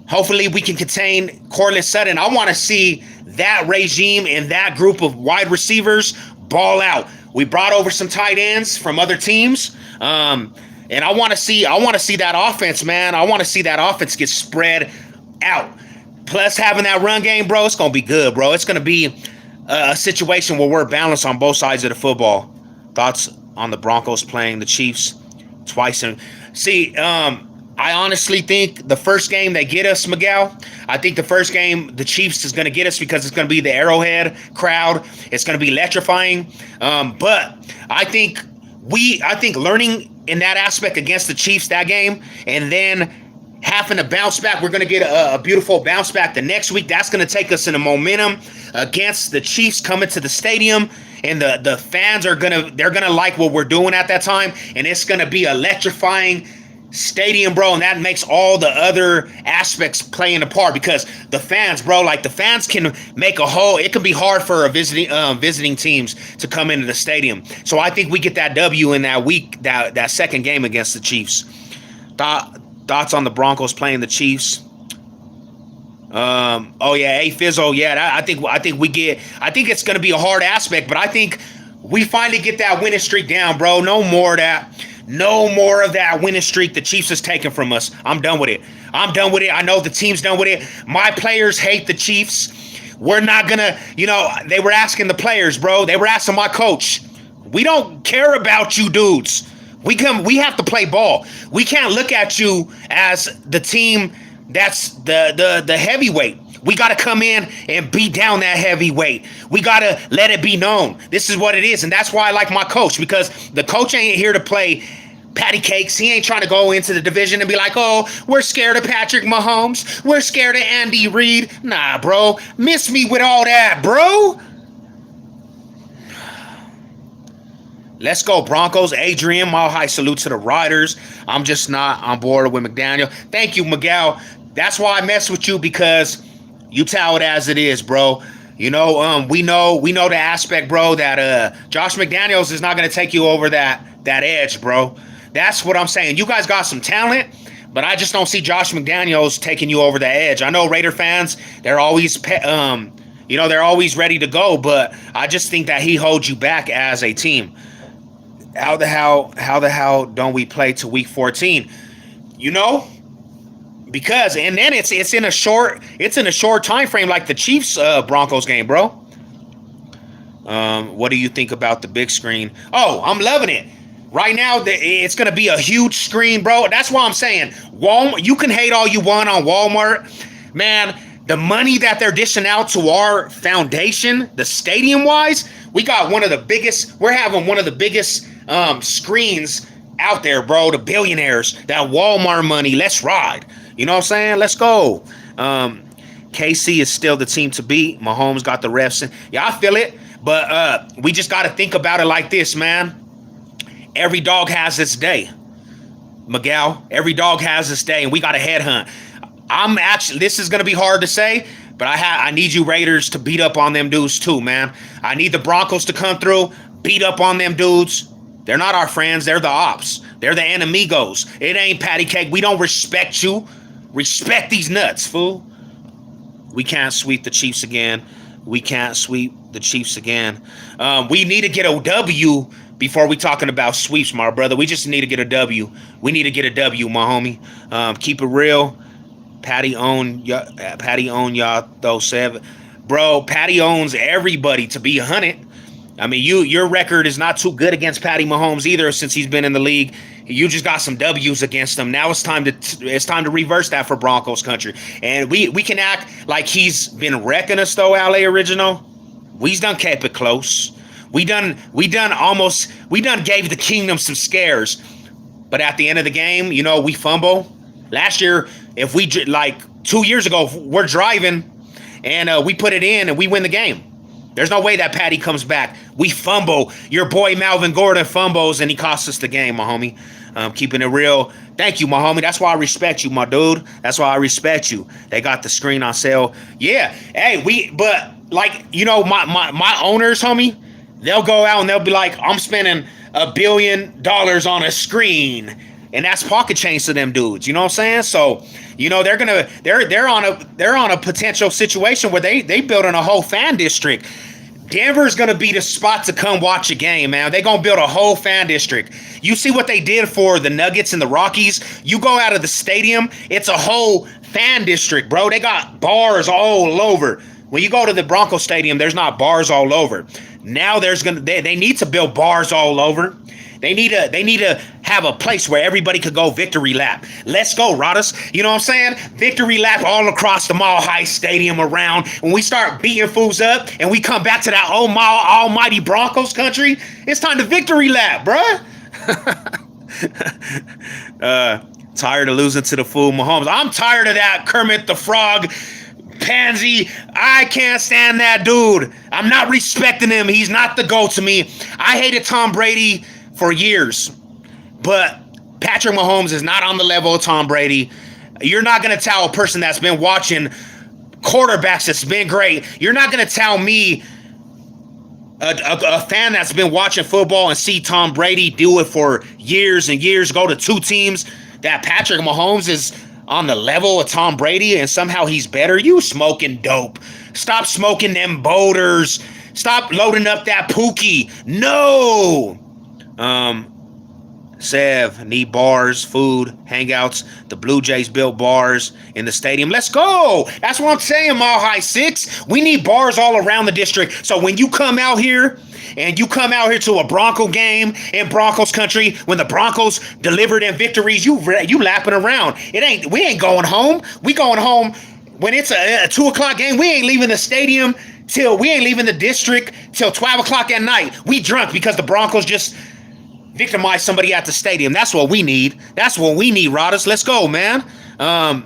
Hopefully we can contain Cortland Sutton. I want to see that regime and that group of wide receivers ball out. We brought over some tight ends from other teams. And I want to see that offense, man. I want to see that offense get spread out. Plus having that run game, bro, it's going to be good, bro. It's going to be a situation where we're balanced on both sides of the football. Thoughts on the Broncos playing the Chiefs twice? I honestly think the first game they get us, Miguel, I think the first game the Chiefs is going to get us because it's going to be the Arrowhead crowd. It's going to be electrifying. But I think learning in that aspect against the Chiefs that game and then having to bounce back, we're going to get a beautiful bounce back the next week. That's going to take us in a momentum against the Chiefs coming to the stadium. And the fans they're gonna like what we're doing at that time. And it's going to be electrifying stadium, bro, and that makes all the other aspects playing a part because the fans, bro, like the fans can make a whole. It can be hard for a visiting teams to come into the stadium. So I think we get that W in that week, that second game against the Chiefs. Thoughts on the Broncos playing the Chiefs? Oh yeah, hey Fizzle, yeah, I think it's gonna be a hard aspect, but I think we finally get that winning streak down, bro. No more of that winning streak the Chiefs has taken from us. I'm done with it. I know the team's done with it. My players hate the Chiefs. We're not gonna, they were asking the players, bro. They were asking my coach. We don't care about you dudes. We have to play ball. We can't look at you as the team that's the heavyweight. We got to come in and beat down that heavyweight. We got to let it be known. This is what it is. And that's why I like my coach, because the coach ain't here to play patty cakes. He ain't trying to go into the division and be like, oh, we're scared of Patrick Mahomes. We're scared of Andy Reid. Nah, bro. Miss me with all that, bro. Let's go, Broncos. Adrian, mile high salute to the Riders. I'm just not on board with McDaniel. Thank you, Miguel. That's why I mess with you, because you tell it as it is, bro. We know the aspect, bro, that Josh McDaniels is not going to take you over that edge, bro. That's what I'm saying. You guys got some talent, but I just don't see Josh McDaniels taking you over the edge. I know Raider fans, they're always they're always ready to go, but I just think that he holds you back as a team. How the hell don't we play to week 14? Because and then it's in a short time frame, like the Chiefs Broncos game, bro. What do you think about the big screen? Oh, I'm loving it. Right now, it's going to be a huge screen, bro. That's why I'm saying Walmart. You can hate all you want on Walmart, man. The money that they're dishing out to our foundation, the stadium wise, we got one of the biggest. We're having one of the biggest screens out there, bro. The billionaires, that Walmart money. Let's ride. You know what I'm saying? Let's go. KC is still the team to beat. Mahomes got the refs. Yeah, I feel it. But we just got to think about it like this, man. Every dog has its day, Miguel. Every dog has its day, and we got to headhunt. This is going to be hard to say, but I need you Raiders to beat up on them dudes too, man. I need the Broncos to come through, beat up on them dudes. They're not our friends. They're the ops. They're the enemigos. It ain't patty cake. We don't respect you. Respect these nuts, fool. We can't sweep the Chiefs again. We can't sweep the Chiefs again. We need to get a W before we talking about sweeps, my brother. We just need to get a W. We need to get a W, my homie. Keep it real. Patty own y'all though, seven. Bro, Patty owns everybody, to be 100. I mean, your record is not too good against Patty Mahomes either since he's been in the league. You just got some W's against him. Now it's time to reverse that for Broncos country. And we can act like he's been wrecking us though, LA Original. We's done kept it close. We done gave the kingdom some scares. But at the end of the game, we fumble. Last year, if we like 2 years ago, we're driving and we put it in and we win the game. There's no way that Patty comes back. We fumble. Your boy Melvin Gordon fumbles and he costs us the game, my homie. Keeping it real. Thank you, my homie. That's why I respect you, my dude. That's why I respect you. They got the screen on sale. Yeah. Hey, my owners, homie, they'll go out and they'll be like, I'm spending $1 billion on a screen. And that's pocket change to them dudes. You know what I'm saying? So, they're on a potential situation where they building a whole fan district. Denver's gonna be the spot to come watch a game, man. They're gonna build a whole fan district. You see what they did for the Nuggets and the Rockies? You go out of the stadium, it's a whole fan district, bro. They got bars all over. When you go to the Broncos stadium, there's not bars all over. Now they need to build bars all over. They need to have a place where everybody could go victory lap. Let's go, Rodders. You know what I'm saying? Victory lap all across the Mile High Stadium around. When we start beating fools up and we come back to that almighty Broncos country, it's time to victory lap, bruh. Tired of losing to the fool Mahomes. I'm tired of that Kermit the Frog pansy. I can't stand that dude. I'm not respecting him. He's not the GOAT to me. I hated Tom Brady for years, but Patrick Mahomes is not on the level of Tom Brady. You're not going to tell a person that's been watching quarterbacks that's been great. You're not going to tell me, a fan that's been watching football and see Tom Brady do it for years and years, go to two teams, that Patrick Mahomes is on the level of Tom Brady and somehow he's better. You smoking dope. Stop smoking them boulders. Stop loading up that Pookie. No. Sev, need bars, food, hangouts. The Blue Jays built bars in the stadium. Let's go. That's what I'm saying, Mile High 6. We need bars all around the district. So when you come out here and you come out here to a Bronco game in Broncos country, when the Broncos deliver them victories, you lapping around. We ain't going home. We going home when it's a 2 o'clock game. We ain't leaving the stadium we ain't leaving the district till 12 o'clock at night. We drunk because the Broncos just victimize somebody at the stadium. That's what we need. That's what we need, Rodders. Let's go, man. I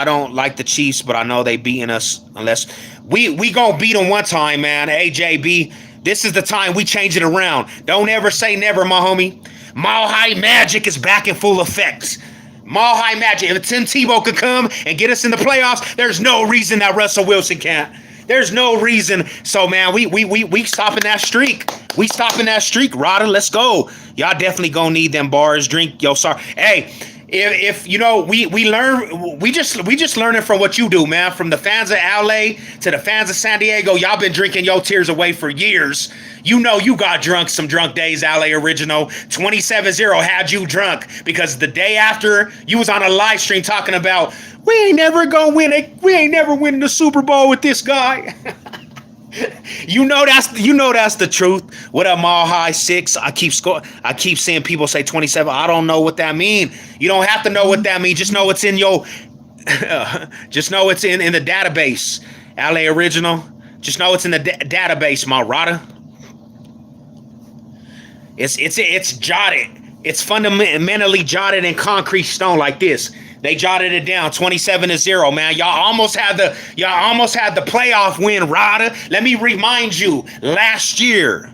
don't like the Chiefs, but I know they beating us unless we gonna beat them one time, man. Hey, JB, this is the time we change it around. Don't ever say never, my homie. Mile High Magic is back in full effect. Mile High Magic. If Tim Tebow could come and get us in the playoffs, there's no reason that Russell Wilson can't. There's no reason. So, man, we stopping that streak. We stopping that streak, Rodder. Let's go. Y'all definitely gonna need them bars. Drink. Yo, sorry. Hey, if we just learning from what you do, man. From the fans of LA to the fans of San Diego, y'all been drinking your tears away for years. You got drunk some drunk days, LA Original. 27-0 had you drunk because the day after you was on a live stream talking about we ain't never gonna win it. We ain't never winning the Super Bowl with this guy. You know that's the truth. What up, Mile High 6? I keep seeing people say 27. I don't know what that mean. You don't have to know what that means. Just know it's in your just know it's in the database. LA Original. Just know it's in the database, my Rada. It's jotted. It's fundamentally jotted in concrete stone like this. They jotted it down 27-0, man. Y'all almost had the playoff win, Rada. Let me remind you, last year,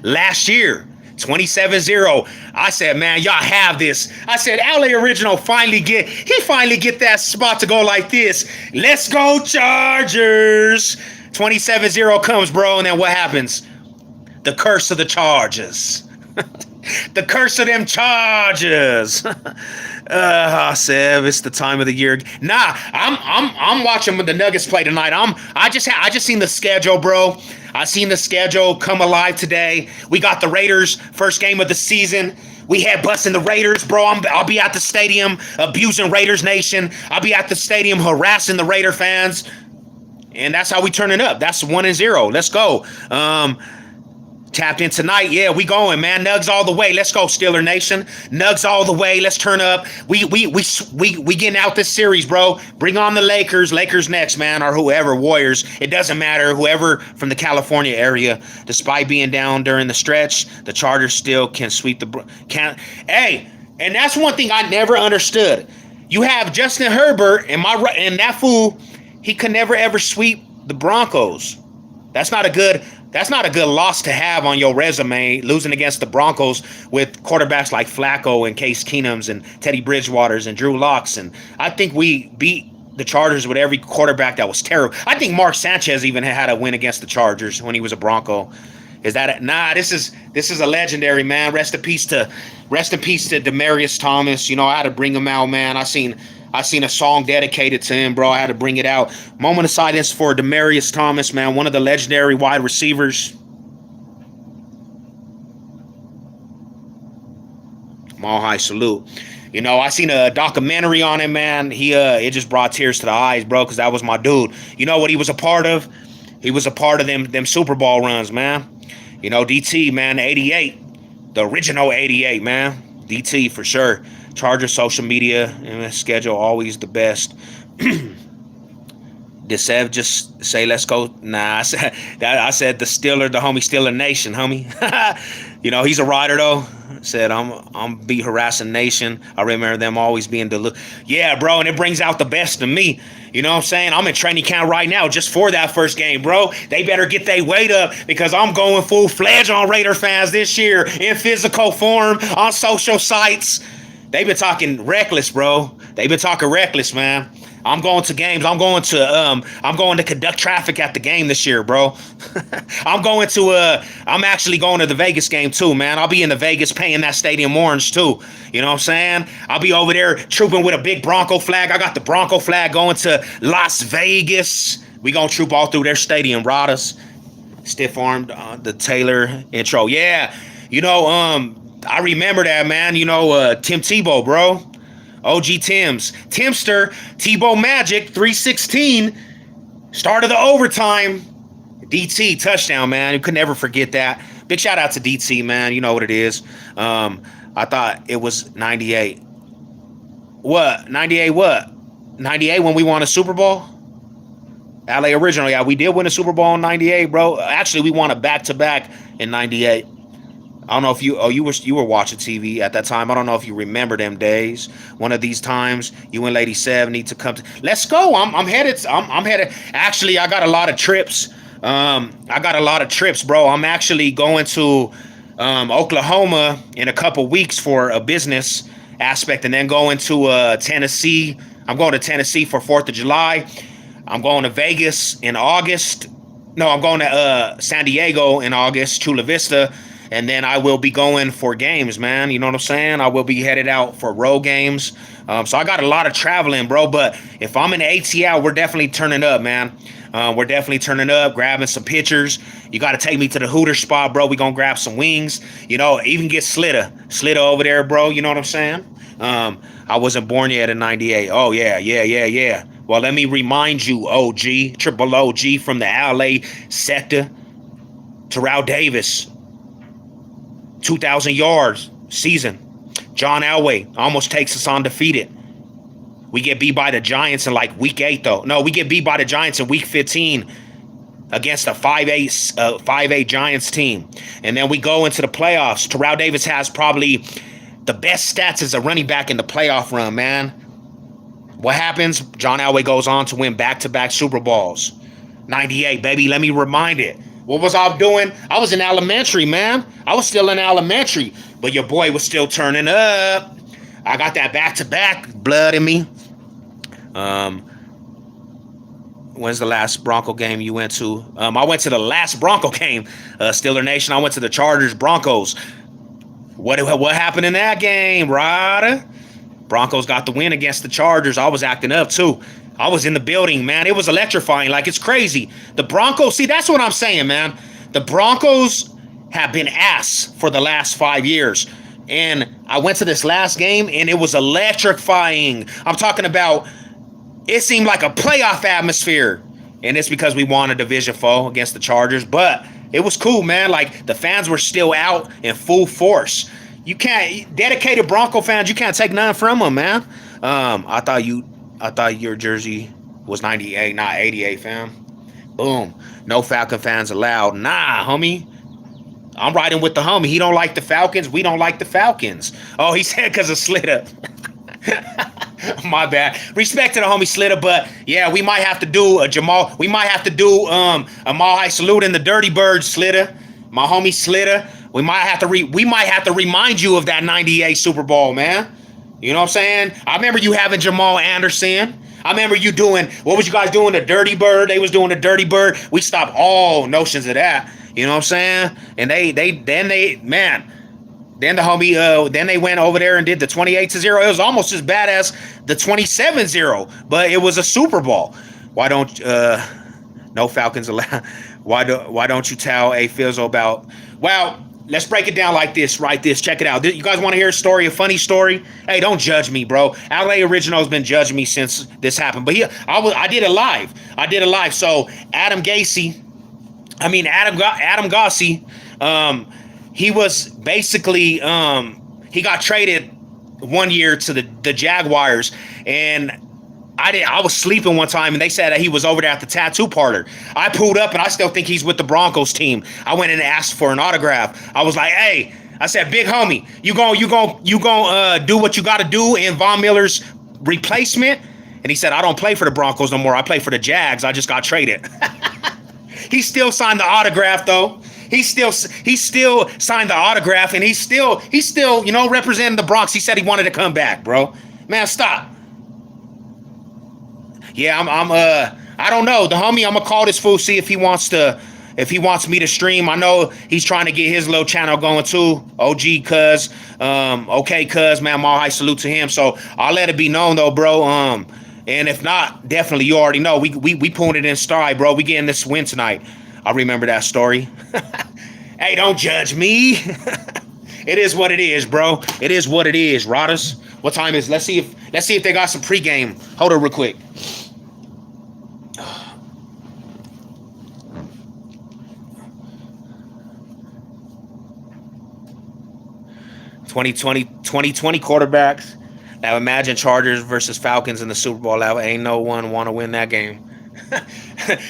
27-0. I said, man, y'all have this. I said, LA Original finally get that spot to go like this. Let's go, Chargers. 27-0 comes, bro, and then what happens? The curse of the Chargers. The curse of them Chargers. Sev, it's the time of the year. Nah, I'm watching when the Nuggets play tonight. I just seen the schedule, bro. I seen the schedule come alive today. We got the Raiders first game of the season. We had busting the Raiders, bro. I'll be at the stadium abusing Raiders Nation. I'll be at the stadium harassing the Raider fans, and that's how we turning up. That's 1-0. Let's go. Tapped in tonight. Yeah, we going, man. Nugs all the way. Let's go, Steeler Nation. Nugs all the way. Let's turn up. We getting out this series, bro. Bring on the Lakers. Lakers next, man, or whoever. Warriors. It doesn't matter. Whoever from the California area. Despite being down during the stretch, the Chargers still can sweep the Hey, and that's one thing I never understood. You have Justin Herbert and that fool. He could never ever sweep the Broncos. That's not a good loss to have on your resume, losing against the Broncos with quarterbacks like Flacco and Case Keenums and Teddy Bridgewaters and Drew Locks. And I think we beat the Chargers with every quarterback that was terrible. I think Mark Sanchez even had a win against the Chargers when he was a Bronco. Is that nah? This is a legendary, man. Rest in peace to Demaryius Thomas. You know, I had to bring him out, man. I seen a song dedicated to him, bro. I had to bring it out. Moment of silence for Demaryius Thomas, man. One of the legendary wide receivers. Mile high salute. You know, I seen a documentary on him, man. It just brought tears to the eyes, bro, because that was my dude. You know what he was a part of? He was a part of them Super Bowl runs, man. You know, DT, man, 88. The original 88, man. DT for sure. Charger social media and schedule always the best. Did Sev just say let's go? Nah, I said the homie Steeler Nation, homie. You know, he's a rider though. Said I'm be harassing Nation. I remember them always being yeah, bro, and it brings out the best of me. You know what I'm saying? I'm in training camp right now just for that first game, bro. They better get their weight up because I'm going full-fledged on Raider fans this year in physical form on social sites. They've been talking reckless, bro. They've been talking reckless, man. I'm going to games. I'm going to conduct traffic at the game this year, bro. I'm actually going to the Vegas game too, man. I'll be in the Vegas paying that stadium orange too. You know what I'm saying? I'll be over there trooping with a big Bronco flag. I got the Bronco flag going to Las Vegas. We gonna troop all through their stadium, Rodas. Stiff-armed the Taylor intro. Yeah, you know, I remember that, man. You know, Tim Tebow, bro. OG Tim's. Timster, Tebow Magic, 316. Start of the overtime. DT, touchdown, man. You could never forget that. Big shout out to DT, man. You know what it is. I thought it was 98. What? 98 what? 98 when we won a Super Bowl? LA Original. Yeah, we did win a Super Bowl in 98, bro. Actually, we won a back-to-back in 98. I don't know if you were watching TV at that time. I don't know if you remember them days. One of these times, you and Lady Sev need to come. Let's go. I'm headed. I'm headed. Actually, I got a lot of trips. Bro. I'm actually going to Oklahoma in a couple weeks for a business aspect, and then going to Tennessee. I'm going to Tennessee for 4th of July. I'm going to Vegas in August. No, I'm going to San Diego in August, Chula Vista. And then I will be going for games, man. You know what I'm saying? I will be headed out for road games. So I got a lot of traveling, bro. But if I'm in the ATL, we're definitely turning up, man. We're definitely turning up, grabbing some pictures. You got to take me to the Hooter spot, bro. We going to grab some wings. You know, even get Slitta over there, bro. You know what I'm saying? I wasn't born yet in 98. Oh, yeah. Well, let me remind you, OG, triple OG from the LA sector. Terrell Davis. 2,000 yards season. John Elway almost takes us undefeated. We get beat by the Giants in like week 8, though. No, we get beat by the Giants in week 15 against a 5'8 Giants team. And then we go into the playoffs. Terrell Davis has probably the best stats as a running back in the playoff run, man. What happens? John Elway goes on to win back-to-back Super Bowls. 98, baby. Let me remind it. What was I doing? I was in elementary, man. I was still in elementary. But your boy was still turning up. I got that back-to-back blood in me. When's the last Bronco game you went to? I went to the last Bronco game, Steeler Nation. I went to the Chargers Broncos. What happened in that game, Ryder? Broncos got the win against the Chargers. I was acting up too. I was in the building, man. It was electrifying. Like, it's crazy. The Broncos, see, that's what I'm saying, man. The Broncos have been ass for the last 5 years. And I went to this last game, and it was electrifying. I'm talking about, it seemed like a playoff atmosphere. And it's because we won a division foe against the Chargers. But it was cool, man. Like, the fans were still out in full force. You can't, dedicated Bronco fans, you can't take none from them, man. I thought your jersey was 98, not 88, fam. Boom. No Falcon fans allowed. Nah, homie. I'm riding with the homie. He don't like the Falcons. We don't like the Falcons. Oh, he said because of Slitter. My bad. Respect to the homie Slitter, but yeah, we might have to do a Jamal. We might have to do a Mile Salute in the Dirty Birds, Slitter. My homie Slitter. We might have to remind you of that 98 Super Bowl, man. You know what I'm saying? I remember you having Jamal Anderson. I remember you doing, what was you guys doing? The Dirty Bird. They was doing the Dirty Bird. We stopped all notions of that. You know what I'm saying? And then the homie, then they went over there and did the 28-0. It was almost as bad as the 27-0, but it was a Super Bowl. Why don't no Falcons allowed? Why don't you tell A Fizzle about? Well, let's break it down like this, right? Check it out. You guys want to hear a story, a funny story? Hey, don't judge me, bro. LA Original's been judging me since this happened, but I did it live. So Adam Gossi, he was basically he got traded one year to the Jaguars, and I was sleeping one time, and they said that he was over there at the tattoo parlor. I pulled up, and I still think he's with the Broncos team. I went in and asked for an autograph. I was like, hey, I said, big homie, you gon' do what you got to do in Von Miller's replacement? And he said, I don't play for the Broncos no more. I play for the Jags. I just got traded. He still signed the autograph, though. He still signed the autograph, and he's still representing the Bronx. He said he wanted to come back, bro. Man, stop. Yeah, I don't know. The homie, I'm gonna call this fool, see if he wants me to stream. I know he's trying to get his little channel going too. OG cuz. Okay, cuz, man, my high salute to him. So I'll let it be known though, bro. And if not, definitely you already know. We pulling it in stride, bro. We getting this win tonight. I remember that story. Hey, don't judge me. It is what it is, bro. It is what it is, Rodders. What time is? Let's see if they got some pregame. Hold on real quick. 2020 quarterbacks. Now imagine Chargers versus Falcons in the Super Bowl. Now ain't no one want to win that game.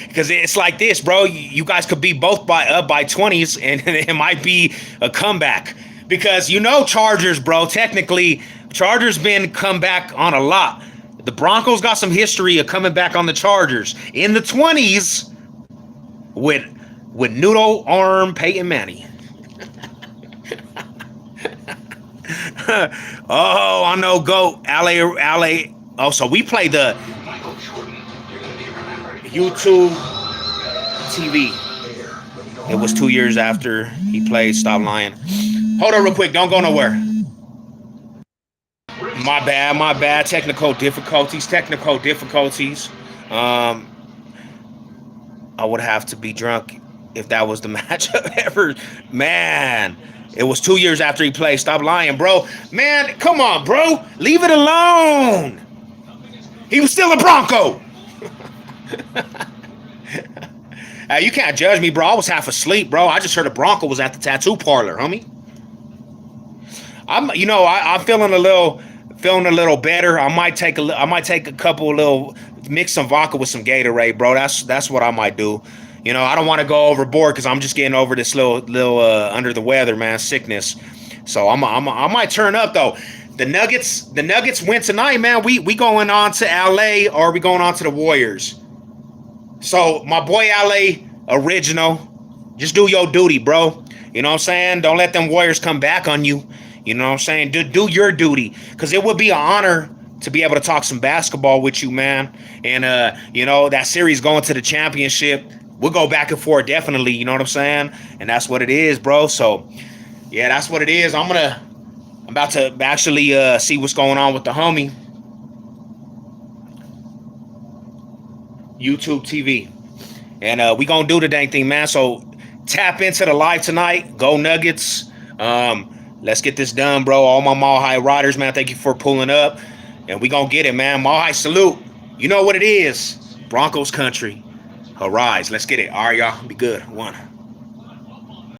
Because it's like this, bro. You guys could be both up by 20s, and it might be a comeback. Because Chargers, bro. Technically, Chargers been come back on a lot. The Broncos got some history of coming back on the Chargers in the 20s with noodle arm Peyton Manning. Oh, I know. Go LA. Oh, so we play the YouTube TV. It was 2 years after he played. Stop lying. Hold on real quick. Don't go nowhere. My bad. Technical difficulties. I would have to be drunk if that was the matchup ever. Man, it was 2 years after he played. Stop lying, bro. Man, come on, bro. Leave it alone. He was still a Bronco. Hey, you can't judge me, bro. I was half asleep, bro. I just heard a Bronco was at the tattoo parlor, homie. I'm feeling a little better. I might take a couple little, mix some vodka with some Gatorade, bro. That's what I might do. I don't want to go overboard because I'm just getting over this little under the weather, man, sickness. So I might turn up though. The Nuggets win tonight, man. We going on to LA, or are we going on to the Warriors? So my boy LA Original, just do your duty, bro. You know what I'm saying? Don't let them Warriors come back on you. You know what I'm saying? Do your duty, because it would be an honor to be able to talk some basketball with you, man. And that series going to the championship, we'll go back and forth definitely. You know what I'm saying? And that's what it is, bro. So Yeah, that's what it is. I'm about to actually see what's going on with the homie YouTube TV, and we gonna do the dang thing, man. So tap into the live tonight. Go Nuggets. Let's get this done, bro. All my Mile High riders, man. Thank you for pulling up, and we gonna get it, man. Mile High salute. You know what it is. Broncos country. Arise. Let's get it. All right, y'all. Be good. One.